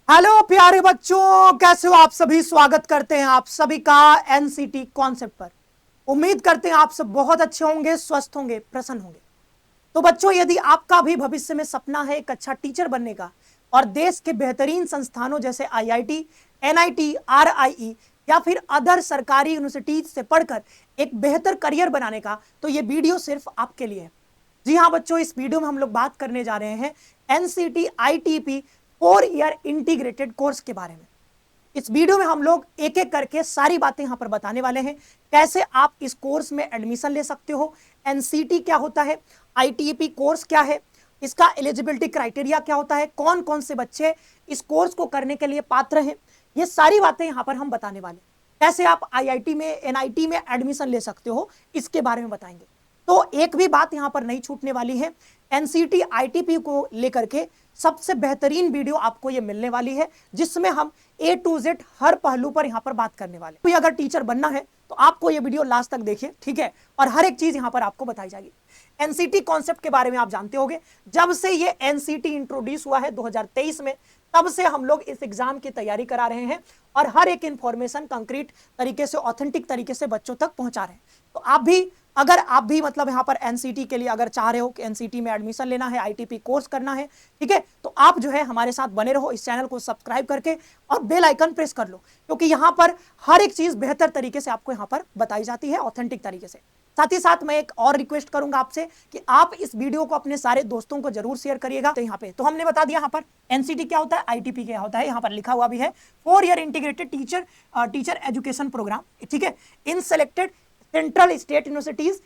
Hello प्यारे बच्चों, कैसे हो आप सभी। स्वागत करते हैं आप सभी का एनसीटी कॉन्सेप्ट पर। उम्मीद करते हैं आप सब बहुत अच्छे होंगे, स्वस्थ होंगे, प्रसन्न होंगे। तो बच्चों, यदि आपका भी भविष्य में सपना है एक अच्छा टीचर बनने का और देश के बेहतरीन संस्थानों जैसे आईआईटी, एनआईटी, आरआईई या फिर अदर सरकारी यूनिवर्सिटीज से पढ़कर एक बेहतर करियर बनाने का, तो ये वीडियो सिर्फ आपके लिए है। जी हाँ बच्चों, इस वीडियो में हम लोग बात करने जा रहे हैं NCT ITP 4 year integrated course के बारे में। इस वीडियो में हम लोग एक एक करके सारी बातें यहां पर बताने वाले हैं। कैसे आप इस कोर्स में एडमिशन ले सकते हो, एनसीटी क्या होता है, आईटीपी कोर्स क्या है, इसका एलिजिबिलिटी क्राइटेरिया क्या होता है, कौन कौन से बच्चे इस कोर्स को करने के लिए पात्र हैं, ये सारी बातें यहां पर हम बताने वाले। कैसे आप आईआईटी में, एनआईटी में एडमिशन ले सकते हो, इसके बारे में बताएंगे। तो एक भी बात यहां पर नहीं छूटने वाली है। एनसीटी आईटीपी को लेकर के सबसे बेहतरीन वीडियो आपको ये मिलने वाली है, जिसमें हम ए टू जेड हर पहलू पर यहां पर बात करने वाले। कोई अगर टीचर बनना है तो आपको ये वीडियो लास्ट तक देखिए, ठीक है, और हर एक चीज यहां पर आपको बताई जाएगी। एनसीटी कॉन्सेप्ट के बारे में आप जानते होंगे, जब से ये एनसीटी इंट्रोड्यूस हुआ है 2023 में, तब से हम लोग इस एग्जाम की तैयारी करा रहे हैं और हर एक इंफॉर्मेशन कंक्रीट तरीके से, ऑथेंटिक तरीके से बच्चों तक पहुंचा रहे हैं। तो आप भी मतलब यहां पर एनसीटी के लिए अगर चाह रहे हो कि एनसीटी में एडमिशन लेना है, आईटीपी कोर्स करना है, ठीक है, तो आप जो है हमारे साथ बने रहो, इस चैनल को सब्सक्राइब करके और बेल आइकन प्रेस कर लो, क्योंकि यहां पर हर एक चीज बेहतर तरीके से आपको यहां पर बताई जाती है, ऑथेंटिक तरीके से। साथ ही साथ मैं एक और रिक्वेस्ट करूंगा आपसे कि आप इस वीडियो को अपने सारे दोस्तों को जरूर शेयर करिएगा। तो यहाँ पे तो हमने बता दिया यहाँ पर एनसीटी क्या होता है, आईटीपी क्या होता है, यहाँ पर लिखा हुआ भी है 4 year integrated teacher education programme, ठीक है, in selected central state universities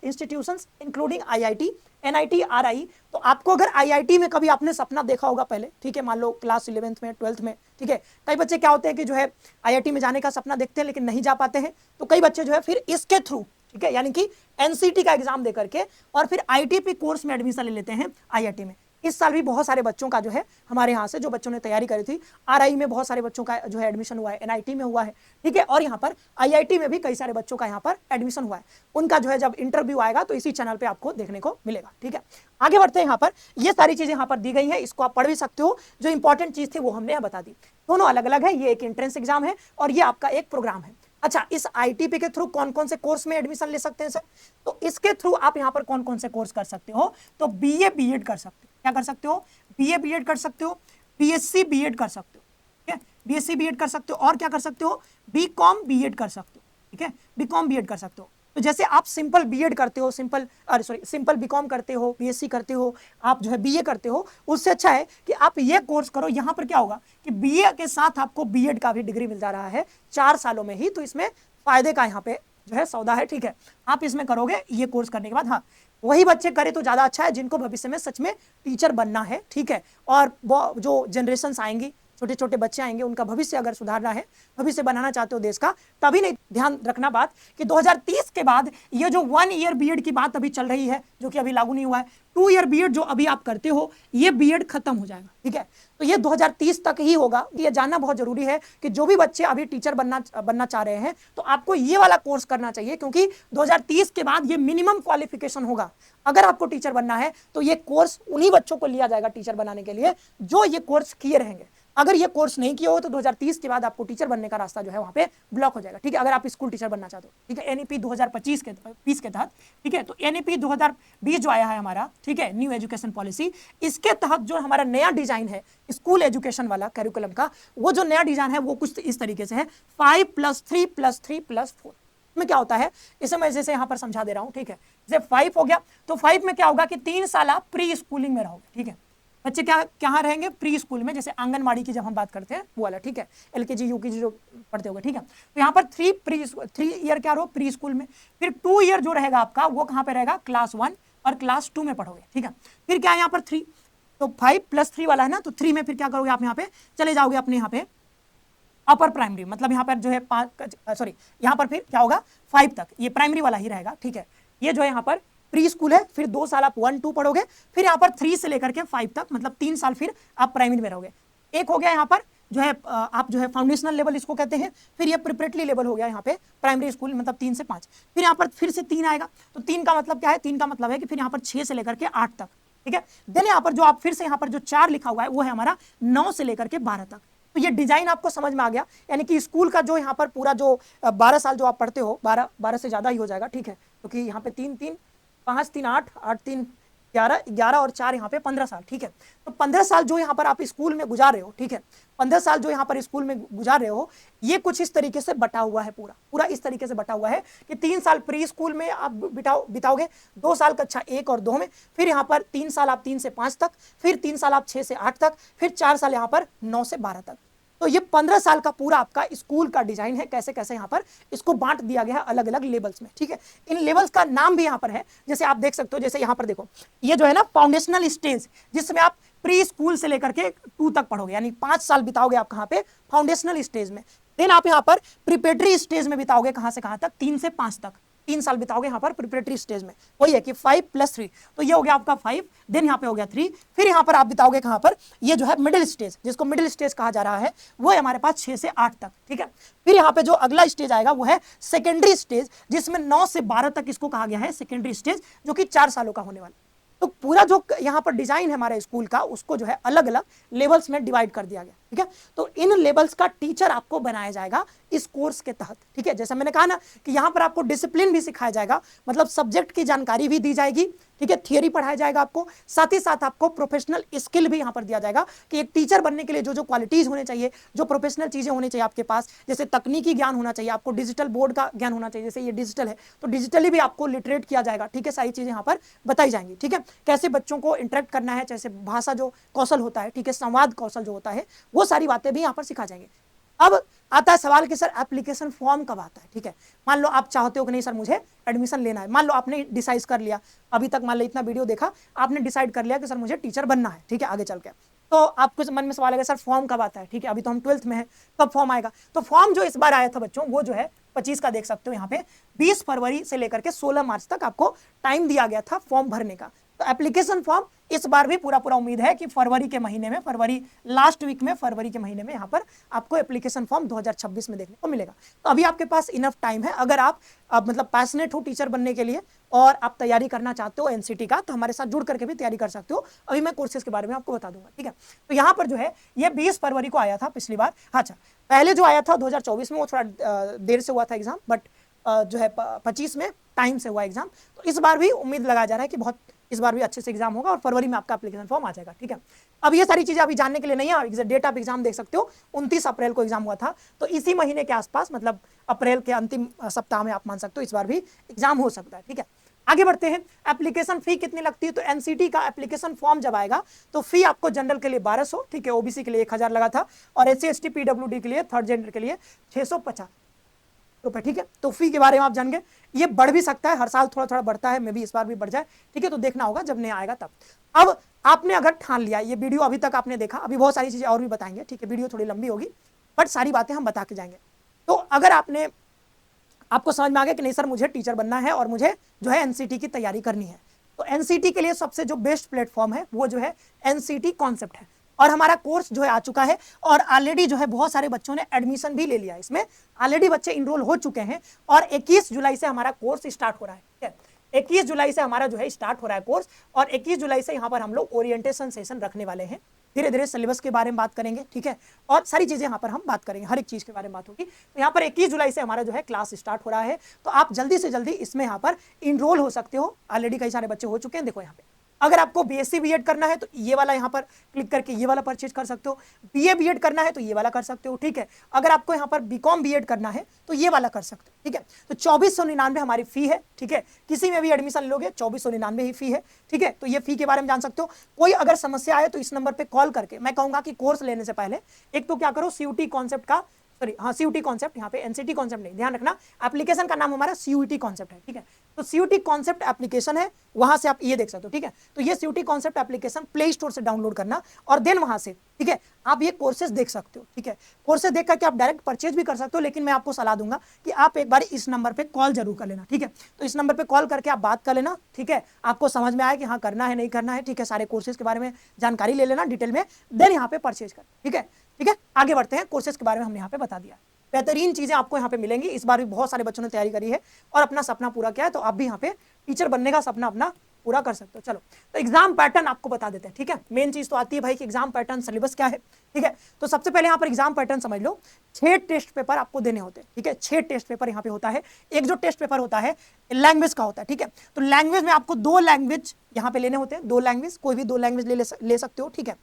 institutions including IIT, NIT, RI. तो आपको अगर आईआईटी में कभी आपने सपना देखा होगा पहले, ठीक है, मान लो क्लास 11th में, 12th में, ठीक है, कई बच्चे क्या होते हैं कि जो है आईआईटी में जाने का सपना देखते हैं लेकिन नहीं जा पाते हैं। तो कई बच्चे जो है फिर इसके थ्रू, ठीक है, यानी कि एनसीटी का एग्जाम दे करके और फिर आईटीपी कोर्स में एडमिशन ले लेते हैं आईआईटी में। इस साल भी बहुत सारे बच्चों का जो है हमारे यहाँ से, जो बच्चों ने तैयारी करी थी, आरआई में बहुत सारे बच्चों का जो है एडमिशन हुआ है, एनआईटी में हुआ है, ठीक है, और यहाँ पर आईआईटी में भी कई सारे बच्चों का यहाँ पर एडमिशन हुआ है। उनका जो है जब इंटरव्यू आएगा तो इसी चैनल पे आपको देखने को मिलेगा, ठीक है। आगे बढ़ते हैं। यहाँ पर ये सारी चीजें यहाँ पर दी गई है, इसको आप पढ़ भी सकते हो। जो इंपॉर्टेंट चीज थी वो हमने यहाँ बता दी। दोनों अलग अलग है, ये एक एंट्रेंस एग्जाम है और ये आपका एक प्रोग्राम है। अच्छा, इस आईटीपी के थ्रू कौन कौन से कोर्स में एडमिशन ले सकते हैं सर? तो इसके थ्रू आप यहाँ पर कौन कौन से कोर्स कर सकते हो? तो बीए बीएड कर सकते हो। क्या कर सकते हो? बीए बीएड कर सकते हो, बीएससी बीएड कर सकते हो, ठीक है, बीएससी बीएड कर सकते हो, और क्या कर सकते हो? बीकॉम बीएड कर सकते हो, ठीक है, बीकॉम बीएड कर सकते हो। तो जैसे आप सिंपल बीएड करते हो, सिंपल बीकॉम करते हो, बीएससी करते हो, आप जो है बीए करते हो, उससे अच्छा है कि आप ये कोर्स करो। यहाँ पर क्या होगा कि बीए के साथ आपको बीएड का भी डिग्री मिल जा रहा है 4 सालों में ही। तो इसमें फायदे का यहाँ पे जो है सौदा है, ठीक है। आप इसमें करोगे ये कोर्स करने के बाद, हाँ, वही बच्चे करे तो ज्यादा अच्छा है जिनको भविष्य में सच में टीचर बनना है, ठीक है। और जो जनरेशन आएंगी, छोटे छोटे बच्चे आएंगे, उनका भविष्य अगर सुधारना है, भविष्य बनाना चाहते हो देश का, तभी नहीं। ध्यान रखना बात कि 2030 के बाद ये जो 1 ईयर बीएड की बात अभी चल रही है, जो कि अभी लागू नहीं हुआ है, 2 ईयर बीएड जो अभी आप करते हो, ये बीएड खत्म हो जाएगा, ठीक है। तो ये 2030 तक ही होगा। ये जानना बहुत जरूरी है कि जो भी बच्चे अभी टीचर बनना चाह रहे हैं, तो आपको ये वाला कोर्स करना चाहिए, क्योंकि 2030 के बाद ये मिनिमम क्वालिफिकेशन होगा। अगर आपको टीचर बनना है तो ये कोर्स उन्हीं बच्चों को लिया जाएगा टीचर बनाने के लिए जो ये कोर्स किए रहेंगे। अगर ये कोर्स नहीं किया हो तो 2030 के बाद आपको टीचर बनने का रास्ता जो है वहां पे ब्लॉक हो जाएगा, ठीक है, अगर आप स्कूल टीचर बनना चाहते हो, ठीक है। एनईपी 2025 के 20 के तहत, ठीक है, तो एनईपी 2020 जो आया है हमारा, ठीक है, न्यू एजुकेशन पॉलिसी, इसके तहत जो हमारा नया डिजाइन है स्कूल एजुकेशन वाला कैरिकुलम का, वो जो नया डिजाइन है वो कुछ इस तरीके से है, 5+3+3+4 में क्या होता है, इसे मैं जैसे यहाँ पर समझा दे रहा हूँ, ठीक है। जैसे 5 हो गया तो 5 में क्या होगा कि 3 साल आप प्री स्कूलिंग में रहोगे, ठीक है। बच्चे कहाँ रहेंगे? प्री स्कूल में, जैसे आंगनबाड़ी की जब हम बात करते हैं वो वाला, ठीक है, एलकेजी यूकेजी जो पढ़ते होगे, ठीक है। तो यहाँ पर 3 ईयर क्या रहो? प्री स्कूल में। फिर 2 ईयर जो रहेगा आपका वो कहाँ पे रहेगा? क्लास 1 और क्लास 2 में पढ़ोगे, ठीक है। फिर क्या है यहाँ पर 3, तो 5+3 वाला है ना, तो 3 में फिर क्या करोगे आप? यहाँ पे चले जाओगे अपने यहाँ पे अपर प्राइमरी, मतलब यहाँ पर जो है यहाँ पर फिर क्या होगा? 5 तक, ये प्राइमरी वाला ही रहेगा, ठीक है। ये जो है यहाँ पर प्री स्कूल है, फिर 2 साल आप 1-2 पढ़ोगे, फिर यहाँ पर 3 से लेकर के 5 तक, मतलब 3 साल फिर आप प्राइमरी में रहोगे। एक हो गया यहाँ पर जो है आप जो है फाउंडेशनल लेवल इसको कहते हैं, फिर ये प्रिपरेटरी लेवल हो गया यहाँ पे प्राइमरी स्कूल, मतलब 3 से 5, फिर यहाँ पर फिर से 3 आएगा। तो 3 का मतलब क्या है? 3 का मतलब है कि फिर यहाँ पर 6 से लेकर के 8 तक, ठीक है। देन यहाँ पर जो आप फिर से यहाँ पर जो 4 लिखा हुआ है वो है हमारा 9 से लेकर के 12 तक। तो ये डिजाइन आपको समझ में आ गया, यानी कि स्कूल का जो यहाँ पर पूरा जो 12 साल जो आप पढ़ते हो, 12 से ज्यादा ही हो जाएगा, ठीक है, क्योंकि यहाँ पे 3 3 5 3 8 8 3 11 11 और 4 यहाँ पे 15 साल, ठीक है। तो 15 साल जो यहाँ पर आप स्कूल में गुजार रहे हो, ठीक है, 15 साल जो यहाँ पर स्कूल में गुजार रहे हो, ये कुछ इस तरीके से बटा हुआ है, पूरा इस तरीके से बटा हुआ है कि 3 साल प्री स्कूल में आप बिताओगे, 2 साल कक्षा 1 और 2 में, फिर यहाँ पर 3 साल आप 3 से 5 तक, फिर 3 साल आप 6 से 8 तक, फिर 4 साल यहाँ पर 9 से 12 तक। तो ये 15 साल का पूरा आपका स्कूल का डिजाइन है, कैसे कैसे यहाँ पर इसको बांट दिया गया है अलग अलग लेवल्स में, ठीक है। इन लेवल्स का नाम भी यहाँ पर है, जैसे आप देख सकते हो, जैसे यहाँ पर देखो, ये जो है ना फाउंडेशनल स्टेज, जिसमें आप प्री स्कूल से लेकर के 2 तक पढ़ोगे, यानी 5 साल बिताओगे आप कहाँ पे, फाउंडेशनल स्टेज में। देन आप यहाँ पर प्रिपरेटरी स्टेज में बिताओगे कहाँ से कहाँ तक, 3 से 5 तक, 3 साल बिताओगे यहाँ पर प्रिपरेटरी स्टेज में। वही है कि 5 + 3, तो ये हो गया आपका 5, देन यहाँ पे हो गया 3, फिर यहाँ पर आप बिताओगे कहाँ पर, ये जो है मिडिल स्टेज, जिसको मिडिल स्टेज कहा जा रहा है, वो है हमारे पास 6 से 8 तक, ठीक है। फिर यहाँ पे जो अगला स्टेज आएगा वो है सेकेंडरी स्टेज, जिसमें 9 से 12 तक इसको कहा गया है सेकेंडरी स्टेज, जो कि 4 सालों का होने वाला। तो पूरा जो यहाँ पर डिजाइन है हमारे स्कूल का, उसको जो है अलग अलग लेवल्स में डिवाइड कर दिया गया, ठीक है। तो इन लेवल्स का टीचर आपको बनाया जाएगा इस कोर्स के तहत, ठीक है। जैसा मैंने कहा ना कि यहाँ पर आपको डिसिप्लिन भी सिखाया जाएगा, मतलब सब्जेक्ट की जानकारी भी दी जाएगी, ठीक है, थियरी पढ़ाया जाएगा आपको, साथ ही साथ आपको प्रोफेशनल स्किल भी यहाँ पर दिया जाएगा कि एक टीचर बनने के लिए जो जो क्वालिटीज होने चाहिए, जो प्रोफेशनल चीजें होनी चाहिए आपके पास, जैसे तकनीकी ज्ञान होना चाहिए आपको, डिजिटल बोर्ड का ज्ञान होना चाहिए, जैसे ये डिजिटल है तो डिजिटली भी आपको लिटरेट किया जाएगा, ठीक है, सारी चीजें यहाँ पर बताई जाएंगी, ठीक है। कैसे बच्चों को इंटरेक्ट करना है, जैसे भाषा जो कौशल होता है, ठीक है, संवाद कौशल जो होता है, वो सारी बातें भी यहाँ पर सिखा जाएंगे। अब आता है सवाल कि सर एप्लीकेशन फॉर्म कब आता है, ठीक है। मान लो आप चाहते हो कि नहीं सर मुझे एडमिशन लेना है, मान लो आपने डिसाइड कर लिया, अभी तक मान लो इतना वीडियो देखा, आपने डिसाइड कर लिया कि सर मुझे टीचर बनना है, ठीक है, आगे चल के, तो आपके मन में सवाल आएगा सर फॉर्म कब आता है, ठीक है, अभी तो हम 12th में है, कब फॉर्म आएगा। तो फॉर्म जो इस बार आया था बच्चों, वो जो है 25 का देख सकते हो यहाँ पे, 20 फरवरी से लेकर के 16 मार्च तक आपको टाइम दिया गया था फॉर्म भरने का। तो एप्लीकेशन फॉर्म इस बार भी पूरा उम्मीद है कि फरवरी के महीने में, फरवरी लास्ट वीक में, फरवरी के महीने में यहाँ पर आपको एप्लीकेशन फॉर्म 2026 में देखने को मिलेगा। तो अभी आपके पास इनफ टाइम है, अगर आप मतलब पैशनेट हो टीचर बनने के लिए और आप तैयारी करना चाहते हो एनसीटी का, तो हमारे साथ जुड़ करके भी तैयारी कर सकते हो। अभी मैं कोर्सेज के बारे में आपको बता दूंगा, ठीक है। तो यहाँ पर जो है ये 20 फरवरी को आया था पिछली बार, अच्छा पहले जो आया था 2024 में वो थोड़ा देर से हुआ था एग्जाम, बट जो है 25 में टाइम से हुआ एग्जाम। तो इस बार भी उम्मीद लगाया जा रहा है कि बहुत इस बार भी अच्छे से एग्जाम होगा और फरवरी में आपका एप्लीकेशन फॉर्म आ जाएगा, ठीक है। अब ये सारी चीजें अभी जानने के लिए नहीं है, डेट ऑफ एग्जाम देख सकते हो, 29 अप्रैल को एग्जाम हुआ था, तो इसी महीने के आसपास, मतलब अप्रैल के अंतिम सप्ताह में आप मान सकते हो इस बार भी एग्जाम हो सकता है, ठीक है। आगे बढ़ते हैं, एप्लीकेशन फी कितनी लगती है, तो एनसीटी का एप्लीकेशन फॉर्म जब आएगा तो फी आपको जनरल के लिए 1200, ठीक है, ओबीसी के लिए 1000 लगा था, और एससी एसटी पीडब्ल्यूडी के लिए, थर्ड जेंडर के लिए 650 रुपए, ठीक है। तो फी के बारे में आप जान गए, ये बढ़ भी सकता है, हर साल थोड़ा थोड़ा बढ़ता है, मे भी इस बार भी बढ़ जाए, ठीक है, तो देखना होगा जब नया आएगा तब। अब आपने अगर ठान लिया, ये वीडियो अभी तक आपने देखा, अभी बहुत सारी चीजें और भी बताएंगे, ठीक है, वीडियो थोड़ी लंबी होगी बट सारी बातें हम बता के जाएंगे। तो अगर आपको समझ में आ गया कि नहीं सर मुझे टीचर बनना है और मुझे जो है एनसीटी की तैयारी करनी है, तो एनसीटी के लिए सबसे जो बेस्ट प्लेटफॉर्म है वो जो है एनसीटी कॉन्सेप्ट है, और हमारा कोर्स जो है आ चुका है, और ऑलरेडी जो है बहुत सारे बच्चों ने एडमिशन भी ले लिया, इसमें ऑलरेडी बच्चे इनरोल हो चुके हैं, और 21 जुलाई से हमारा कोर्स स्टार्ट हो रहा है, ठीक है। 21 जुलाई से हमारा जो है स्टार्ट हो रहा है कोर्स, और 21 जुलाई से यहाँ पर हम लोग ओरिएंटेशन सेशन रखने वाले हैं, धीरे धीरे सिलेबस के बारे में बात करेंगे, ठीक है, और सारी चीजें यहाँ पर हम बात करेंगे, हर एक चीज के बारे में बात होगी। तो यहाँ पर 21 जुलाई से हमारा जो है क्लास स्टार्ट हो रहा है, तो आप जल्दी से जल्दी इसमें यहाँ पर इनरोल हो सकते हो, ऑलरेडी कई सारे बच्चे हो चुके हैं, देखो यहाँ पे। अगर आपको बीएससी बीएड करना है तो ये वाला यहाँ पर क्लिक करके ये वाला परचेज कर सकते हो, बीए बीएड करना है तो ये वाला कर सकते हो, ठीक है। अगर आपको यहाँ पर बीकॉम बीएड करना है तो ये वाला कर सकते हो, ठीक है। तो 2499 हमारी फी है, ठीक है, किसी में भी एडमिशन लोगे 2499 ही फी है, ठीक है। तो ये फी के बारे में जान सकते हो। कोई अगर समस्या आए तो इस नंबर पर कॉल करके, मैं कहूंगा कि कोर्स लेने से पहले एक तो क्या करो, सीयूटी कॉन्सेप्ट का, सॉरी हाँ सीयूटी कॉन्सेप्ट, यहाँ पे एनसीटी कॉन्सेप्ट नहीं, ध्यान रखना एप्लीकेशन का नाम हमारा सीयूटी कॉन्सेप्ट है, ठीक है। तो सीयूटी कॉन्सेप्ट एप्लीकेशन है, वहां से आप ये देख सकते हो, ठीक है। तो ये CUT concept application play store से डाउनलोड करना, और देन वहां से, ठीक है, आप ये कोर्सेज देख सकते हो, ठीक है। कोर्सेज देख करके आप डायरेक्ट परचेज भी कर सकते हो, लेकिन मैं आपको सलाह दूंगा कि आप एक बार इस नंबर पे कॉल जरूर कर लेना, ठीक है। तो इस नंबर पे कॉल करके आप बात कर लेना, ठीक है, आपको समझ में आए कि हाँ करना है नहीं करना है, ठीक है, सारे कोर्सेज के बारे में जानकारी ले लेना डिटेल में, देन यहाँ पे परचेज कर, ठीक है, ठीक है। आगे बढ़ते हैं, कोर्सेज के बारे में हमने यहाँ पे बता दिया, बेहतरीन चीजें आपको यहाँ पे मिलेंगी। इस बार भी बहुत सारे बच्चों ने तैयारी करी है और अपना सपना पूरा किया है, तो आप भी यहाँ पे टीचर बनने का सपना अपना पूरा कर सकते हो। चलो तो एग्जाम पैटर्न आपको बता देते हैं, ठीक है। मेन चीज तो आती है भाई कि एग्जाम पैटर्न सिलेबस क्या है, ठीक है। तो सबसे पहले यहाँ पर एग्जाम पैटर्न समझ लो, 6 टेस्ट पेपर आपको देने होते हैं, ठीक है। 6 टेस्ट पेपर यहाँ पे होता है। एक जो टेस्ट पेपर होता है लैंग्वेज का होता है, ठीक है। तो लैंग्वेज में आपको 2 लैंग्वेज यहाँ पे लेने होते हैं, 2 लैंग्वेज, कोई भी 2 लैंग्वेज ले सकते हो, ठीक है।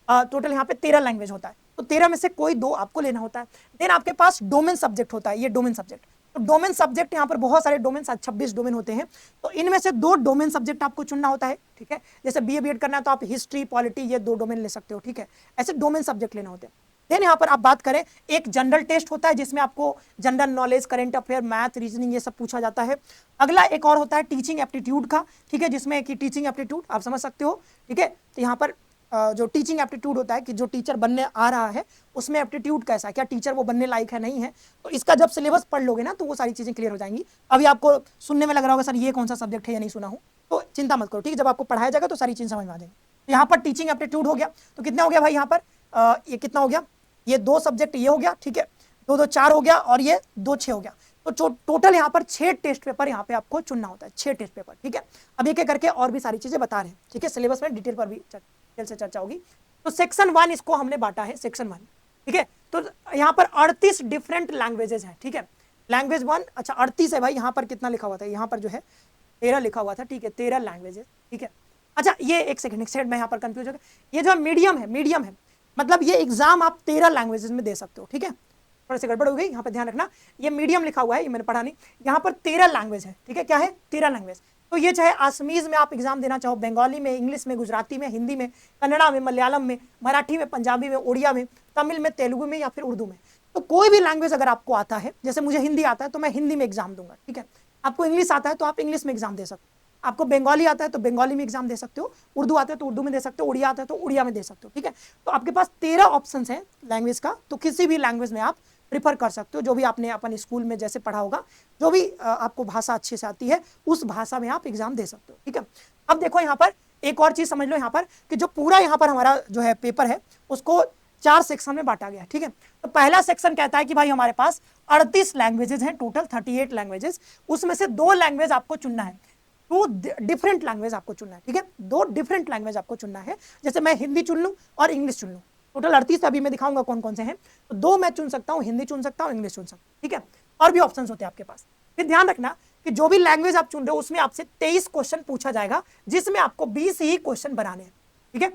टोटल यहाँ पे 13 लैंग्वेज होता है, तो 13 में से कोई 2 आपको लेना होता है। देन आपके पास डोमेन सब्जेक्ट होता है, ये डोमेन सब्जेक्ट। तो डोमेन सब्जेक्ट यहाँ पर बहुत सारे डोमेन, 26 डोमेन होते हैं, तो इनमें से 2 डोमेन सब्जेक्ट आपको चुनना होता है, ठीक है। जैसे बीए बीएड करना है तो आप हिस्ट्री पॉलिटी ये 2 डोमेन ले सकते हो, ठीक है। ऐसे डोमेन सब्जेक्ट लेने होते हैं। देन यहाँ पर आप बात करें, एक जनरल टेस्ट होता है जिसमें आपको general knowledge, current affair, math, reasoning ये सब पूछा जाता है। अगला एक और होता है टीचिंग एप्टीट्यूड का, ठीक है, जिसमें कि टीचिंग एप्टीट्यूड आप समझ सकते हो, ठीक है। तो यहाँ पर जो टीचिंग एप्टीट्यूड होता है कि जो टीचर बनने आ रहा है उसमें एप्टीट्यूड कैसा है, क्या टीचर वो बनने लायक है नहीं है। तो इसका जब सिलेबस पढ़ लोगे ना तो वो सारी चीजें क्लियर हो जाएंगी। अभी आपको सुनने में लग रहा होगा सर ये कौन सा सब्जेक्ट है या नहीं सुना हूँ, तो चिंता मत करो, ठीक है। जब आपको पढ़ाया जाएगा तो सारी चीजें समझ में आ जाएंगी। तो यहाँ पर टीचिंग एप्टीट्यूड हो गया, तो कितना हो गया भाई यहाँ पर ये कितना हो गया, ये 2 सब्जेक्ट ये हो गया, ठीक है, 2 2 4 हो गया और ये 2 6 हो गया। तो टोटल यहाँ पर 6 टेस्ट पेपर यहाँ पे आपको चुनना होता है, 6 टेस्ट पेपर, ठीक है। अब एक एक करके और भी सारी चीजें बता रहे हैं, ठीक है। सिलेबस में डिटेल पर भी डिटेल से चर्चा होगी। तो सेक्शन 1 इसको हमने बांटा है, सेक्शन 1, ठीक है। तो यहाँ पर 38 डिफरेंट लैंग्वेजेस हैं, ठीक है। लैंग्वेज 1, अच्छा 38 है भाई, यहाँ पर कितना लिखा हुआ था, यहाँ पर जो है 13 लिखा हुआ था, ठीक है, 13 लैंग्वेजेस, ठीक है। अच्छा ये एक सेकंड मैं यहाँ पर कंफ्यूज हो गया, ये जो मीडियम है, मतलब ये एग्जाम आप 13 लैंग्वेजेस में दे सकते हो, ठीक है। थोड़ा सी गड़बड़ हो गई यहाँ पर, ध्यान रखना, ये मीडियम लिखा हुआ है, ये मैंने पढ़ा नहीं। यहाँ पर 13 लैंग्वेज है, ठीक है, क्या है 13 लैंग्वेज। तो ये चाहे आसमीज में आप एग्जाम देना चाहो, बंगाली में, इंग्लिश में, गुजराती में, हिंदी में, कन्नड़ा में, मलयालम में, मराठी में, पंजाबी में, उड़िया में, तमिल में, तेलुगु में या फिर उर्दू में। तो कोई भी लैंग्वेज अगर आपको आता है, जैसे मुझे हिंदी आता है तो मैं हिंदी में एग्जाम दूंगा, ठीक है। आपको इंग्लिश आता है तो आप इंग्लिश में एग्जाम दे सकते हो, आपको बंगाली आता है तो बंगाली में एग्जाम दे सकते हो, उर्दू आता है तो उर्दू में दे सकते हो, उड़िया आता है तो उड़िया में दे सकते हो, ठीक है। तो आपके पास 13 ऑप्शन है लैंग्वेज का, तो किसी भी लैंग्वेज में आप प्रिफर कर सकते हो, जो भी आपने अपन स्कूल में जैसे पढ़ा होगा, जो भी आपको भाषा अच्छे से आती है उस भाषा में आप एग्जाम दे सकते हो, ठीक है। अब देखो यहाँ पर एक और चीज समझ लो यहाँ पर कि जो पूरा यहाँ पर हमारा जो है पेपर है उसको 4 सेक्शन में बांटा गया, ठीक है। तो पहला सेक्शन कहता है कि भाई हमारे पास 38 लैंग्वेजेस हैं, टोटल 38 लैंग्वेजेस, उसमें से 2 लैंग्वेज आपको चुनना है, 2 डिफरेंट लैंग्वेज आपको चुनना है, ठीक है। 2 डिफरेंट लैंग्वेज आपको चुनना है, जैसे मैं हिंदी चुन लूं और इंग्लिश चुन लूं। टोटल 38 अभी मैं दिखाऊंगा कौन कौन से हैं, तो 2 मैं चुन सकता हूँ, हिंदी चुन सकता हूँ, इंग्लिश चुन सकता हूँ, ठीक है। और भी ऑप्शंस होते हैं आपके पास। फिर ध्यान रखना कि जो भी लैंग्वेज आप चुन रहे हो उसमें आपसे 23 क्वेश्चन पूछा जाएगा, जिसमें आपको 20 ही क्वेश्चन बनाने हैं, ठीक है।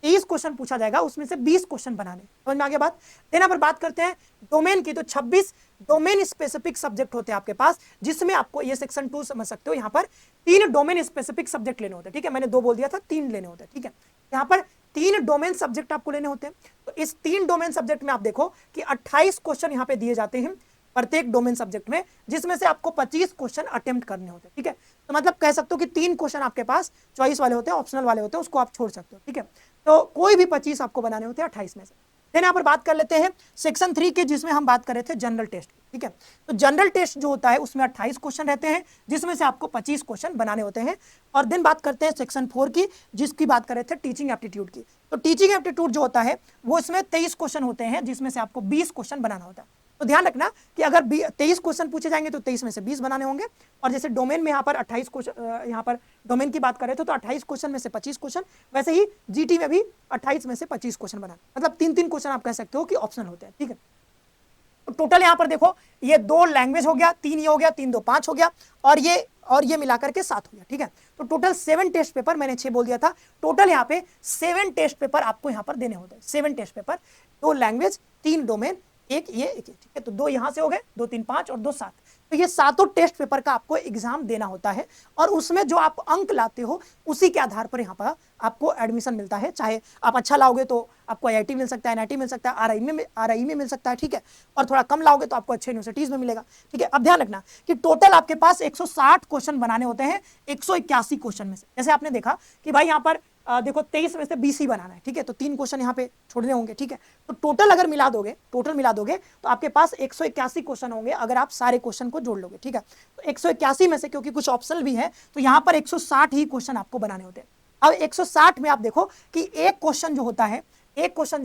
23 क्वेश्चन पूछा जाएगा, उसमें से 20 क्वेश्चन बनाने, समझ में आ गया बात। देना पर बात करते हैं डोमेन की, तो 26 डोमेन स्पेसिफिक सब्जेक्ट होते हैं आपके पास, जिसमें आपको ये सेक्शन 2 समझ सकते हो, यहाँ पर 3 डोमेन स्पेसिफिक सब्जेक्ट लेने होते हैं, ठीक है। मैंने 2 बोल दिया था, 3 लेने होते हैं, ठीक है। यहाँ पर 3 डोमेन सब्जेक्ट आपको लेने होते हैं। तो इस 3 डोमेन सब्जेक्ट में आप देखो कि 28 क्वेश्चन यहाँ पे दिए जाते हैं प्रत्येक डोमेन सब्जेक्ट में, जिसमें से आपको 25 क्वेश्चन अटेम्प्ट करने होते हैं, ठीक है। तो मतलब कह सकते हो कि 3 क्वेश्चन आपके पास चॉइस वाले होते हैं, ऑप्शनल वाले होते हैं, उसको आप छोड़ सकते हो, ठीक है। तो कोई भी 25 आपको बनाने होते हैं 28 में से। फिर यहाँ पर बात कर लेते हैं सेक्शन 3 के, जिसमें हम बात कर रहे थे जनरल टेस्ट, ठीक है। तो जनरल टेस्ट जो होता है उसमें 28 क्वेश्चन रहते हैं, जिसमें से आपको 25 क्वेश्चन बनाने होते हैं। और दिन बात करते हैं सेक्शन 4 की, जिसकी बात कर रहे थे टीचिंग एप्टीट्यूड की। तो टीचिंग एप्टीट्यूड जो होता है वो इसमें 23 क्वेश्चन होते हैं, जिसमें से आपको 20 क्वेश्चन बनाना होता है। तो ध्यान रखना कि अगर 23 क्वेश्चन पूछे जाएंगे तो 23 में से 20 बनाने होंगे, और जैसे डोमेन में यहाँ पर 28 क्वेश्चन, यहाँ पर डोमेन की बात कर रहे थे तो 28 क्वेश्चन में से 25 क्वेश्चन, वैसे ही जीटी में भी 28 में से 25 क्वेश्चन बनाना, मतलब 3-3 क्वेश्चन आप कह सकते हो कि ऑप्शनल होते हैं, ठीक है। तो टोटल यहाँ पर देखो ये 2 लैंग्वेज हो गया, 3 ये हो गया, 3 2 5 हो गया, और ये मिलाकर के 7 हो गया, ठीक है। तो टोटल 7 टेस्ट पेपर, मैंने 6 बोल दिया था, टोटल यहाँ पे 7 टेस्ट पेपर आपको यहाँ पर देने होते हैं, 7 टेस्ट पेपर, 2 लैंग्वेज, 3 डोमेन, एक ये एक, ठीक है। तो 2 यहाँ से हो गए, 2 3 5 और 2 7, तो ये 7 टेस्ट पेपर का आपको एग्जाम देना होता है, और उसमें जो आप अंक लाते हो उसी के आधार पर यहाँ पर आपको एडमिशन मिलता है। चाहे आप अच्छा लाओगे तो आपको आईआईटी मिल सकता है, एनआईटी मिल सकता है, आरआई में मिल सकता है, ठीक है। और थोड़ा कम लाओगे तो आपको अच्छे यूनिवर्सिटीज में मिलेगा, ठीक है। अब ध्यान रखना कि टोटल आपके पास 160 क्वेश्चन बनाने होते हैं 181 क्वेश्चन में से। जैसे आपने देखा कि भाई यहाँ पर देखो 23 में से 20 ही बनाना है, ठीक है। तो 3 क्वेश्चन यहाँ पे छोड़ने होंगे, ठीक है। तो टोटल अगर मिला दोगे तो आपके पास 181 क्वेश्चन होंगे, अगर आप सारे क्वेश्चन को जोड़ लोगे, ठीक है। तो 181 में से क्योंकि कुछ ऑप्शनल भी है तो यहाँ पर 160 ही क्वेश्चन आपको बनाने होते हैं। अब 160 में आप देखो कि एक क्वेश्चन जो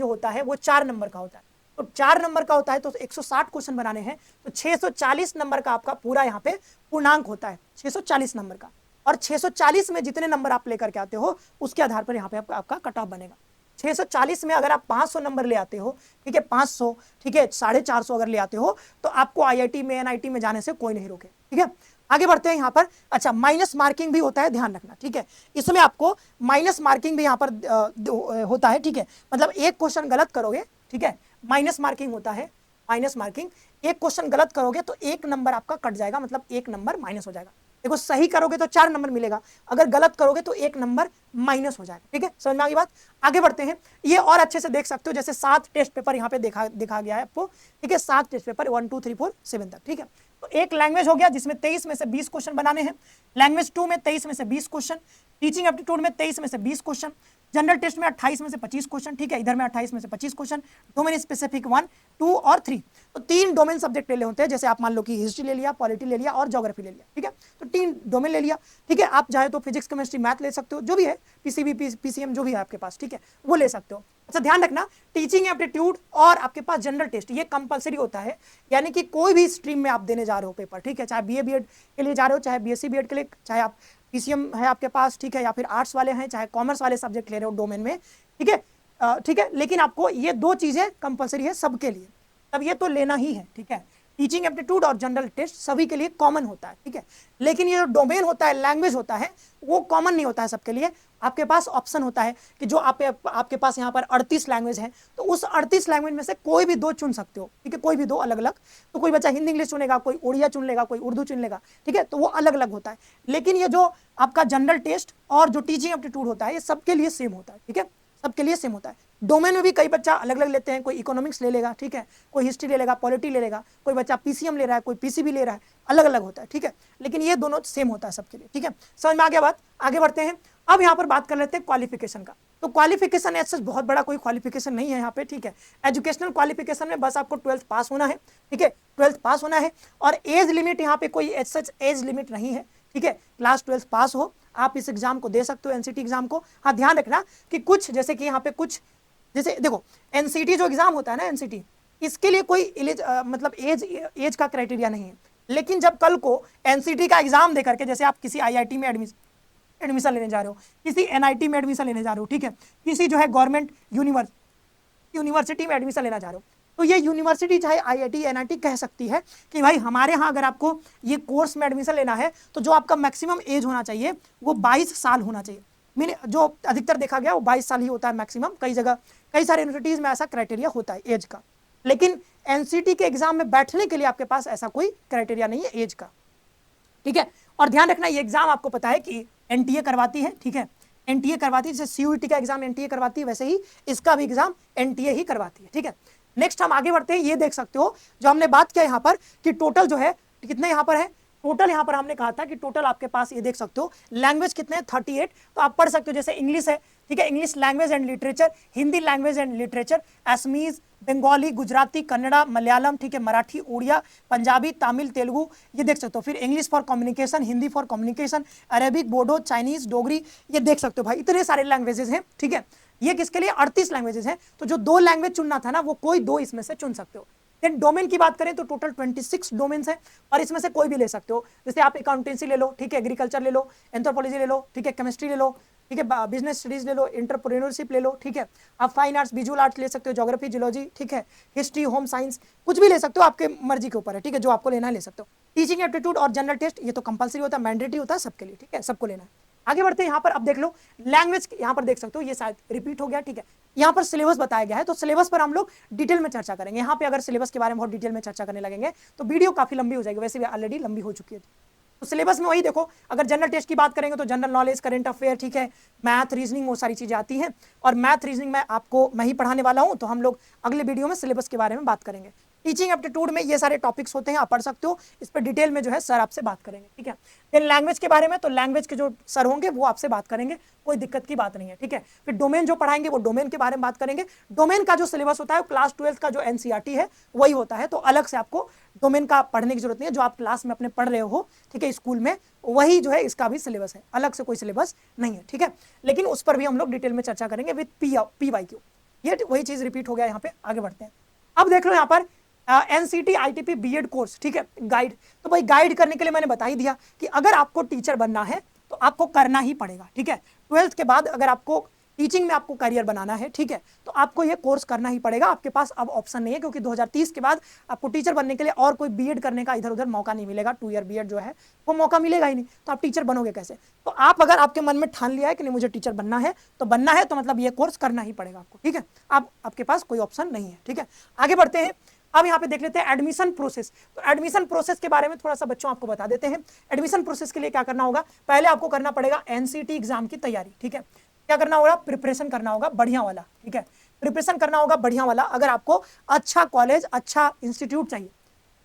होता है वो 4 नंबर का होता है। तो 4 नंबर का होता है तो 160 क्वेश्चन बनाने हैं, तो 640 नंबर का आपका पूरा यहाँ पे पूर्णांक होता है, 640 नंबर का। और 640 में जितने नंबर आप लेकर के आते हो उसके आधार पर यहाँ पे आपका कट ऑफ बनेगा। 640 में अगर आप 500 नंबर ले आते हो, ठीक है, 500, ठीक है, 450 अगर ले आते हो तो आपको आईआईटी में, एनआईटी में जाने से कोई नहीं रोके, ठीक है। आगे बढ़ते हैं यहाँ पर। अच्छा, माइनस मार्किंग भी होता है, ध्यान रखना, ठीक है। इसमें आपको माइनस मार्किंग भी यहाँ पर होता है, ठीक है। मतलब एक क्वेश्चन गलत करोगे, ठीक है, माइनस मार्किंग होता है। माइनस मार्किंग, एक क्वेश्चन गलत करोगे तो 1 नंबर आपका कट जाएगा, मतलब 1 नंबर माइनस हो जाएगा। देखो, सही करोगे तो 4 नंबर मिलेगा, अगर गलत करोगे तो 1 नंबर माइनस हो जाएगा, ठीक है। समझ में आ गई बात? आगे बढ़ते हैं। ये और अच्छे से देख सकते हो, जैसे 7 टेस्ट पेपर यहाँ पे दिखा गया है आपको, ठीक है। 7 टेस्ट पेपर 1 2 3 4 7 तक, ठीक है। तो एक लैंग्वेज हो गया जिसमें 23 में से 20 क्वेश्चन बनाने हैं। लैंग्वेज 2 में 23 में से 20 क्वेश्चन, टीचिंग एप्टीट्यूड में 23 में से 20 क्वेश्चन, जनरल टेस्ट में 28 में से 25 क्वेश्चन, ठीक है। इधर में 28 में से 25 क्वेश्चन, डोमेन स्पेसिफिक 1 2 और 3। तो 3 डोमेन सब्जेक्ट ले होते हैं, जैसे आप मान लो कि हिस्ट्री ले लिया, पॉलिटी ले लिया और ज्योग्राफी ले लिया, ठीक है। तो 3 डोमेन ले लिया, ठीक है। आप चाहे तो फिजिक्स, केमिस्ट्री, मैथ ले सकते हो, जो भी है, पीसीबी, पीसीएम जो भी है आपके पास, ठीक है, वो ले सकते हो। अच्छा, ध्यान रखना, टीचिंग एप्टीट्यूड और आपके पास जनरल टेस्ट ये कंपलसरी होता है, यानी कि कोई भी स्ट्रीम में आप देने जा रहे हो पेपर, ठीक है, चाहे बीए बीएड के लिए जा रहे हो, चाहे बीएससी बीएड के लिए, चाहे आप पीसीएम है आपके पास, ठीक है, या फिर आर्ट्स वाले हैं, चाहे कॉमर्स वाले सब्जेक्ट ले रहे हो डोमेन में, ठीक है, ठीक है। लेकिन आपको ये 2 चीजें कंपलसरी है सबके लिए, तब ये तो लेना ही है, ठीक है। टीचिंग एप्टीट्यूड और जनरल टेस्ट सभी के लिए कॉमन होता है, ठीक है। लेकिन ये जो डोमेन होता है, लैंग्वेज होता है, वो कॉमन नहीं होता है सबके लिए। आपके पास ऑप्शन होता है कि जो आपके पास यहाँ पर 38 लैंग्वेज है, तो उस 38 लैंग्वेज में से कोई भी 2 चुन सकते हो, ठीक है, कोई भी 2 अलग अलग। तो कोई बच्चा हिंदी इंग्लिश चुनेगा, कोई उड़िया चुन लेगा, कोई उर्दू चुन लेगा, ठीक है, तो वो अलग अलग होता है। लेकिन ये जो आपका जनरल टेस्ट और जो टीचिंग एप्टीट्यूड होता है, ये सबके लिए सेम होता है, ठीक है, सबके लिए सेम होता है। डोमेन में भी कई बच्चा अलग अलग लेते हैं, कोई इकोनॉमिक्स ले लेगा, ठीक है, कोई हिस्ट्री ले लेगा, पॉलिटी ले लेगा, कोई बच्चा पीसीएम ले रहा है, कोई पीसीबी ले रहा है, अलग अलग होता है, ठीक है। लेकिन ये दोनों सेम होता है सबके लिए, ठीक है। समझ में आ गया बात? आगे बढ़ते हैं। अब यहाँ पर बात कर लेते हैं क्वालिफिकेशन का। तो क्वालिफिकेशन ऐसा बहुत बड़ा कोई क्वालिफिकेशन नहीं है यहाँ पे, ठीक है। एजुकेशनल क्वालिफिकेशन में बस आपको 12th पास होना है, ठीक है, 12th पास होना है। और एज लिमिट यहाँ पे कोई सच एज लिमिट नहीं है, ठीक है। क्लास 12 पास हो, आप इस एग्जाम को दे सकते हो, एनसीटी एग्जाम को। हाँ, ध्यान रखना कि कुछ, जैसे कि यहाँ पे कुछ, जैसे देखो, एनसीटी जो एग्जाम होता है ना, एनसीटी, इसके लिए कोई मतलब एज का क्राइटेरिया नहीं है। लेकिन जब कल को एनसीटी का एग्जाम देकर के, जैसे आप किसी आईआईटी में एडमिशन लेने जा रहे हो, किसी एनआईटी में एडमिशन लेने जा रहे हो, ठीक है, किसी जो है गवर्नमेंट यूनिवर्सिटी में एडमिशन लेना जा रहे हो, तो ये यूनिवर्सिटी चाहे आईआईटी एनआईटी कह सकती है कि भाई हमारे यहाँ अगर आपको ये कोर्स में एडमिशन लेना है तो जो आपका मैक्सिमम एज होना चाहिए वो 22 साल होना चाहिए। मैंने जो अधिकतर देखा गया वो 22 साल ही होता है मैक्सिमम। कई जगह, कई सारे यूनिवर्सिटीज में ऐसा क्राइटेरिया होता है एज का। लेकिन एनसीटी के एग्जाम में बैठने के लिए आपके पास ऐसा कोई क्राइटेरिया नहीं है एज का, ठीक है। और ध्यान रखना, ये एग्जाम आपको पता है कि एनटीए करवाती है, ठीक है, एनटीए करवाती है। जैसे सीयूईटी का एग्जाम एनटीए करवाती है, वैसे ही इसका भी एग्जाम एनटीए ही करवाती है, ठीक है। नेक्स्ट हम आगे बढ़ते हैं। ये देख सकते हो जो हमने बात किया यहाँ पर कि टोटल जो है कितने यहाँ पर है, टोटल यहाँ पर हमने कहा था कि टोटल आपके पास, ये देख सकते हो लैंग्वेज कितने हैं, 38। तो आप पढ़ सकते हो, जैसे इंग्लिश है, ठीक है, English language and literature, Hindi language and literature, Assamese, Bengali, Gujarati, Kannada, Malayalam, ठीक है, मराठी, उड़िया, पंजाबी, तमिल, तेलुगु, ये देख सकते हो। फिर English for communication, Hindi for communication, Arabic, Bodo, Chinese, Dogri, ये देख सकते हो भाई, इतने सारे लैंग्वेजेस हैं, ठीक है। ये किसके लिए? 38 लैंग्वेजेस हैं। तो जो 2 लैंग्वेज चुनना था ना, वो कोई 2 इसमें से चुन सकते हो। देन डोमेन की बात करें तो टोटल 26 डोमेन्स हैं और इसमें से कोई भी ले सकते हो। जैसे आप अकाउंटेंसी ले लो, ठीक है, एग्रीकल्चर ले लो, एंथ्रोपोलॉजी ले लो, ठीक है, केमिस्ट्री ले लो, ठीक है, बिजनेस स्टडीज ले लो, एंटरप्रेन्योरशिप ले लो, ठीक है, आप फाइन आर्ट्स, विजुअल आर्ट्स ले सकते हो, ज्योग्राफी, जियोलॉजी, ठीक है, हिस्ट्री, होम साइंस, कुछ भी ले सकते हो, आपके मर्जी के ऊपर है, ठीक है, जो आपको लेना है ले सकते हो। टीचिंग एप्टीट्यूड और जनरल टेस्ट ये तो कंपलसरी होता है, मैंडेटरी होता है सबके लिए, ठीक है, सबको लेना है। आगे बढ़ते हैं। यहाँ पर अब देख लो लैंग्वेज, यहाँ पर देख सकते हो, ये शायद रिपीट हो गया, ठीक है। यहाँ पर सिलेबस बताया गया है, तो सिलेबस पर हम लोग डिटेल में चर्चा करेंगे। यहाँ पे अगर सिलेबस के बारे में बहुत डिटेल में चर्चा करने लगेंगे तो वीडियो काफी लंबी हो जाएगी, वैसे भी ऑलरेडी लंबी हो चुकी है। तो सिलेबस में वही देखो, अगर जनरल टेस्ट की बात करेंगे तो जनरल नॉलेज, करंट अफेयर, ठीक है, मैथ, रीजनिंग, वो सारी चीजें आती हैं। और मैथ, रीजनिंग मैं ही पढ़ाने वाला हूं, तो हम लोग अगले वीडियो में सिलेबस के बारे में बात करेंगे। टीचिंग एप्टीट्यूड में ये सारे टॉपिक्स होते हैं, आप पढ़ सकते हो, इस पर डिटेल में जो है सर आपसे बात करेंगे, ठीक है। फिर लैंग्वेज के बारे में, तो लैंग्वेज के जो सर होंगे वो आपसे बात करेंगे, कोई दिक्कत की बात नहीं है, ठीक है। फिर डोमेन जो पढ़ाएंगे वो डोमेन के बारे में बात करेंगे। डोमेन का जो सिलेबस होता है क्लास 12 का जो एनसीईआरटी है वही होता है, तो अलग से आपको डोमेन का पढ़ने की जरूरत नहीं है। जो आप क्लास में अपने पढ़ रहे हो, ठीक है, स्कूल में, वही जो है इसका भी सिलेबस है, अलग से कोई सिलेबस नहीं है, ठीक है। लेकिन उस पर भी हम लोग डिटेल में चर्चा करेंगे विद PYQ। ये वही चीज रिपीट हो गया यहाँ पे। आगे बढ़ते हैं। अब देख लो यहाँ पर एनसीटी आईटीपी बीएड कोर्स, ठीक है, गाइड। तो भाई गाइड करने के लिए मैंने बता ही दिया कि अगर आपको टीचर बनना है तो आपको करना ही पड़ेगा, ठीक है। 12th के बाद अगर आपको टीचिंग में आपको करियर बनाना है, ठीक है, तो आपको ये कोर्स करना ही पड़ेगा। आपके पास अब ऑप्शन नहीं है, क्योंकि 2030 के बाद आपको टीचर बनने के लिए और कोई बीएड करने का इधर उधर मौका नहीं मिलेगा। 2 ईयर बीएड जो है वो मौका मिलेगा ही नहीं, तो आप टीचर बनोगे कैसे? तो आप अगर आपके मन में ठान लिया है कि नहीं मुझे टीचर बनना है, तो बनना है तो मतलब ये कोर्स करना ही पड़ेगा आपको, ठीक है। अब आपके पास कोई ऑप्शन नहीं है, ठीक है। आगे बढ़ते हैं। अब यहाँ पे देख लेते हैं एडमिशन प्रोसेस। तो एडमिशन प्रोसेस के बारे में थोड़ा सा बच्चों आपको बता देते हैं। एडमिशन प्रोसेस के लिए क्या करना होगा? पहले आपको करना पड़ेगा एनसीटी एग्जाम की तैयारी, ठीक है। क्या करना होगा? प्रिपरेशन करना होगा बढ़िया वाला, ठीक है। प्रिपरेशन करना होगा बढ़िया वाला। अगर आपको अच्छा कॉलेज, अच्छा इंस्टीट्यूट चाहिए,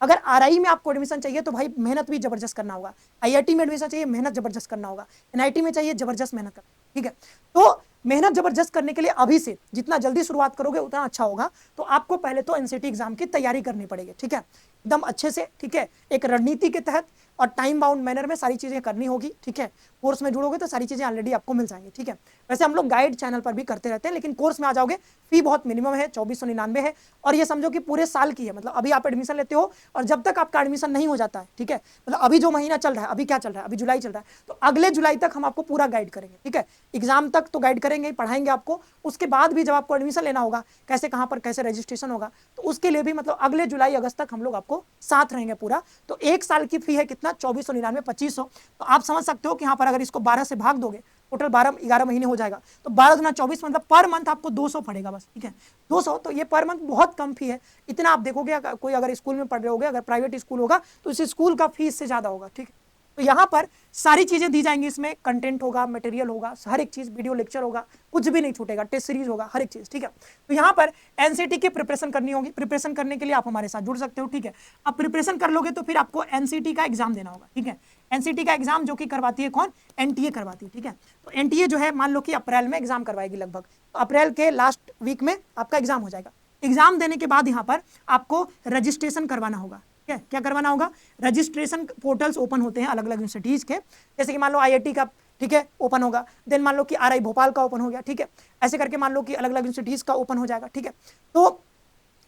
अगर आरआई में आपको एडमिशन चाहिए तो भाई मेहनत भी जबरदस्त करना होगा। आईआईटी में एडमिशन चाहिए, मेहनत जबरदस्त करना होगा। एनआईटी में चाहिए, जबरदस्त मेहनत करना, ठीक है। तो मेहनत जबरदस्त करने के लिए अभी से जितना जल्दी शुरुआत करोगे उतना अच्छा होगा। तो आपको पहले तो एनसीटी एग्जाम की तैयारी करनी पड़ेगी, ठीक है, एकदम अच्छे से, ठीक है। एक रणनीति के तहत और टाइम बाउंड मैनर में सारी चीजें करनी होगी, ठीक है। कोर्स में जुड़ोगे तो सारी चीजें ऑलरेडी आपको मिल जाएंगी, ठीक है। वैसे हम लोग गाइड चैनल पर भी करते रहते हैं, लेकिन कोर्स में आ जाओगे फी बहुत मिनिमम है, 2499 है। और ये समझो कि पूरे साल की है, मतलब अभी आप एडमिशन लेते हो और जब तक आपका एडमिशन नहीं हो जाता है, ठीक है, मतलब अभी जो महीना चल रहा है, अभी क्या चल रहा है, अभी जुलाई चल रहा है, तो अगले जुलाई तक हम आपको पूरा गाइड करेंगे, ठीक है। एग्जाम तक तो गाइड करेंगे, पढ़ाएंगे आपको। उसके बाद भी जब आपको एडमिशन लेना होगा, कैसे कहाँ पर कैसे रजिस्ट्रेशन होगा, तो उसके लिए भी मतलब अगले जुलाई अगस्त तक हम लोग आपको साथ रहेंगे पूरा। तो एक साल की फी है कितना? 2499, 2500। तो आप समझ सकते हो कि यहाँ पर अगर इसको 12 से भाग दोगे, टोटल 11 महीने हो जाएगा, तो 12 गुना 24 मतलब पर मंथ आपको 200 पड़ेगा बस, ठीक है। 200, तो ये पर मंथ बहुत कम फी है। इतना आप देखोगे कोई अगर स्कूल में पढ़ रहे होगे, अगर प्राइवेट स्कूल होगा तो इस स्कूल का फीस से ज्यादा होगा, ठीक है। तो यहाँ पर सारी चीजें दी जाएंगी, इसमें कंटेंट होगा, मटेरियल होगा, हर एक चीज, वीडियो लेक्चर होगा, कुछ भी नहीं छूटेगा, टेस्ट सीरीज होगा, हर एक चीज, ठीक है। तो यहाँ पर एनसीटी की प्रिपरेशन करनी होगी। प्रिपरेशन करने के लिए आप हमारे साथ जुड़ सकते हो, ठीक है। अब प्रिपरेशन कर लोगे तो फिर आपको एनसीटी का एग्जाम देना होगा, ठीक है। एनसीटी का एग्जाम जो कि करवाती है कौन? एनटीए करवाती है, ठीक है। तो एनटीए जो है मान लो कि अप्रैल में एग्जाम करवाएगी लगभग, तो अप्रैल के लास्ट वीक में आपका एग्जाम हो जाएगा। एग्जाम देने के बाद यहाँ पर आपको रजिस्ट्रेशन करवाना होगा, ठीक है। क्या करवाना होगा? रजिस्ट्रेशन पोर्टल्स ओपन होते हैं अलग अलग यूनिवर्सिटीज के, जैसे कि मान लो आईआईटी का, ठीक है, ओपन होगा। देन मान लो कि आरआई भोपाल का ओपन हो गया, ठीक है। ऐसे करके मान लो कि अलग अलग यूनिवर्सिटीज का ओपन हो जाएगा, ठीक है। तो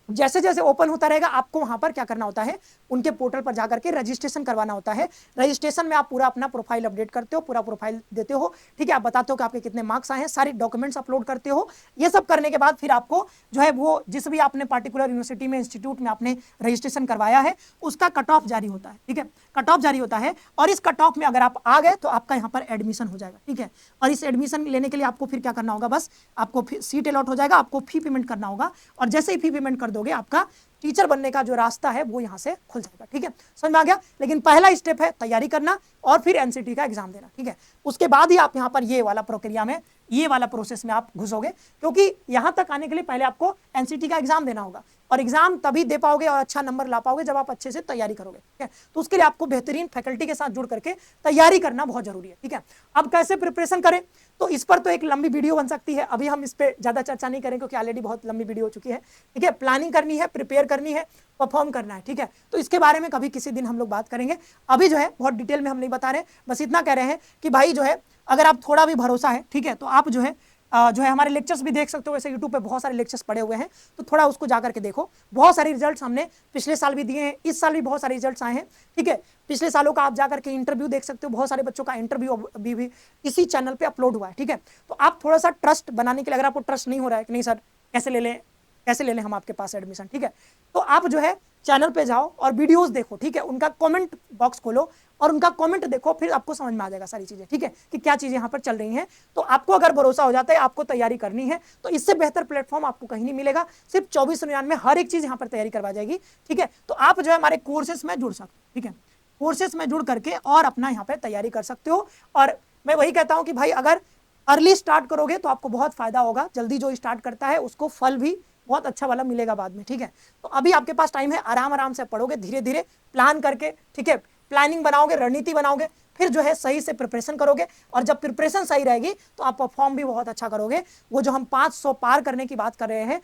जैसे जैसे ओपन होता रहेगा आपको वहां पर क्या करना होता है? उनके पोर्टल पर जाकर के रजिस्ट्रेशन करवाना होता है। रजिस्ट्रेशन में आप पूरा अपना प्रोफाइल अपडेट करते हो, पूरा प्रोफाइल देते हो, ठीक है। आप बताते हो कि आपके कितने मार्क्स आए हैं, सारी डॉक्यूमेंट्स अपलोड करते हो। ये सब करने के बाद फिर आपको जो है वो जिस भी आपने पार्टिकुलर यूनिवर्सिटी में, इंस्टीट्यूट में आपने रजिस्ट्रेशन करवाया है, उसका कट ऑफ जारी होता है, ठीक है। कट ऑफ जारी होता है और इस कट ऑफ में अगर आप आ गए तो आपका यहाँ पर एडमिशन हो जाएगा, ठीक है। और इस एडमिशन लेने के लिए आपको फिर क्या करना होगा? बस आपको सीट अलॉट हो जाएगा, आपको फी पेमेंट करना होगा, और जैसे ही फी पेमेंट कर दोगे आपका टीचर बनने का जो रास्ता है वो यहां से खुल जाएगा, ठीक है। समझ में आ गया? लेकिन पहला स्टेप है तैयारी करना और फिर एनसीटी का एग्जाम देना, ठीक है। उसके बाद ही आप यहां पर ये वाला प्रक्रिया में, ये वाला प्रोसेस में आप घुसोगे, क्योंकि यहां तक आने के लिए पहले आपको एनसीटी का एग्जाम देना होगा। और एग्जाम तभी दे पाओगे और अच्छा नंबर ला पाओगे जब आप अच्छे से तैयारी करोगे, ठीक है। तो उसके लिए आपको बेहतरीन फैकल्टी के साथ जुड़ करके तैयारी करना बहुत जरूरी है, ठीक है। अब कैसे प्रिपरेशन करें, तो इस पर तो एक लंबी वीडियो बन सकती है, अभी हम इस पर ज्यादा चर्चा नहीं करें क्योंकि ऑलरेडी बहुत लंबी वीडियो हो चुकी है, ठीक है। प्लानिंग करनी है, प्रिपेयर करनी है, परफॉर्म करना है, ठीक है। तो इसके बारे में कभी किसी दिन हम लोग बात करेंगे। अभी जो है बहुत डिटेल में हम नहीं बता रहे, बस इतना कह रहे हैं कि भाई जो है अगर आप थोड़ा भी भरोसा है, ठीक है, तो आप जो है हमारे लेक्चर्स भी देख सकते हो। वैसे यूट्यूब पे बहुत सारे लेक्चर्स पड़े हुए हैं, तो थोड़ा उसको जाकर के देखो। बहुत सारे रिजल्ट्स हमने पिछले साल भी दिए हैं, इस साल भी बहुत सारे रिजल्ट्स आए हैं, ठीक है। पिछले सालों का आप जाकर के इंटरव्यू देख सकते हो, बहुत सारे बच्चों का इंटरव्यू भी इसी चैनल पे अपलोड हुआ है, ठीक है। तो आप थोड़ा सा ट्रस्ट बनाने के लिए, अगर आपको ट्रस्ट नहीं हो रहा है कि नहीं सर कैसे ले लें हम आपके पास एडमिशन, ठीक है, तो आप जो है चैनल पे जाओ और वीडियोस देखो, ठीक है। उनका कमेंट बॉक्स खोलो और उनका कमेंट देखो, फिर आपको समझ में आ जाएगा सारी चीजें, ठीक है, कि क्या चीजें यहाँ पर चल रही हैं। तो आपको अगर भरोसा हो जाता है आपको तैयारी करनी है, तो इससे बेहतर प्लेटफॉर्म आपको कहीं नहीं मिलेगा। सिर्फ 2499 में हर एक चीज यहाँ पर तैयारी करवा जाएगी, ठीक है। तो आप जो है हमारे कोर्सेस में जुड़ सकते हो, ठीक है। कोर्सेस में जुड़ करके और अपना यहाँ पे तैयारी कर सकते हो। और मैं वही कहता हूँ कि भाई अगर अर्ली स्टार्ट करोगे तो आपको बहुत फायदा होगा। जल्दी जो स्टार्ट करता है उसको फल भी बहुत अच्छा वाला मिलेगा बाद में, ठीक है। तो अभी आपके पास टाइम है, आराम आराम से पढ़ोगे, धीरे धीरे प्लान करके, ठीक है, प्लानिंग बनाओगे, रणनीति बनाओगे, फिर जो है सही से प्रिपरेशन करोगे। और जब प्रिपरेशन सही रहेगी तो आप परफॉर्म भी बहुत अच्छा करोगे। वो जो हम 500 पार करने की बात कर रहे हैं,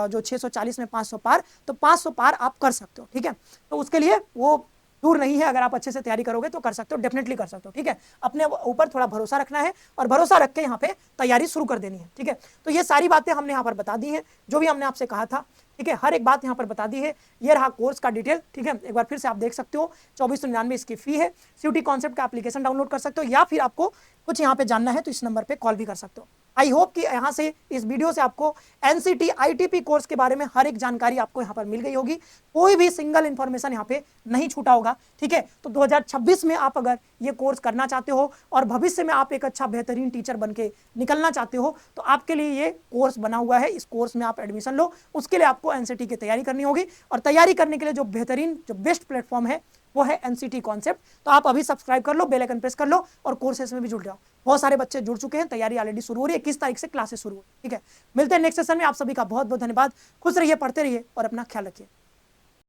जो 640 में 500 पार, तो 500 पार आप कर सकते हो, ठीक है। तो उसके लिए वो दूर नहीं है, अगर आप अच्छे से तैयारी करोगे तो कर सकते हो, डेफिनेटली कर सकते हो। ठीक है, अपने ऊपर थोड़ा भरोसा रखना है और भरोसा रख के यहाँ पे तैयारी शुरू कर देनी है। ठीक है, तो ये सारी बातें हमने यहाँ पर बता दी हैं, जो भी हमने आपसे कहा था। ठीक है, हर एक बात यहाँ पर बता दी है। ये रहा कोर्स का डिटेल। ठीक है, एक बार फिर से आप देख सकते हो, 2499 इसकी फी है। सीयूटी कॉन्सेप्ट का एप्लीकेशन डाउनलोड कर सकते हो, या फिर आपको कुछ यहाँ पे जानना है तो इस नंबर पे कॉल भी कर सकते हो। आई होप कि यहाँ से, इस वीडियो से आपको एनसीटी आईटीपी कोर्स के बारे में हर एक जानकारी आपको यहाँ पर मिल गई होगी, कोई भी सिंगल इंफॉर्मेशन यहाँ पे नहीं छूटा होगा। ठीक है, तो 2026 में आप अगर ये कोर्स करना चाहते हो और भविष्य में आप एक अच्छा बेहतरीन टीचर बन के निकलना चाहते हो, तो आपके लिए ये कोर्स बना हुआ है। इस कोर्स में आप एडमिशन लो, उसके लिए आपको एनसीटी की तैयारी करनी होगी, और तैयारी करने के लिए जो बेहतरीन, जो बेस्ट प्लेटफॉर्म है वो है एनसीटी कॉन्सेप्ट। तो आप अभी सब्सक्राइब कर लो, बेल आइकन प्रेस कर लो और कोर्सेस में भी जुड़ जाओ। बहुत सारे बच्चे जुड़ चुके हैं, तैयारी ऑलरेडी शुरू हो रही है, 21 तारीख से क्लासेस शुरू हो रही है। ठीक है, मिलते हैं नेक्स्ट सेशन में। आप सभी का बहुत बहुत धन्यवाद। खुश रहिए, पढ़ते रहिए और अपना ख्याल रखिए।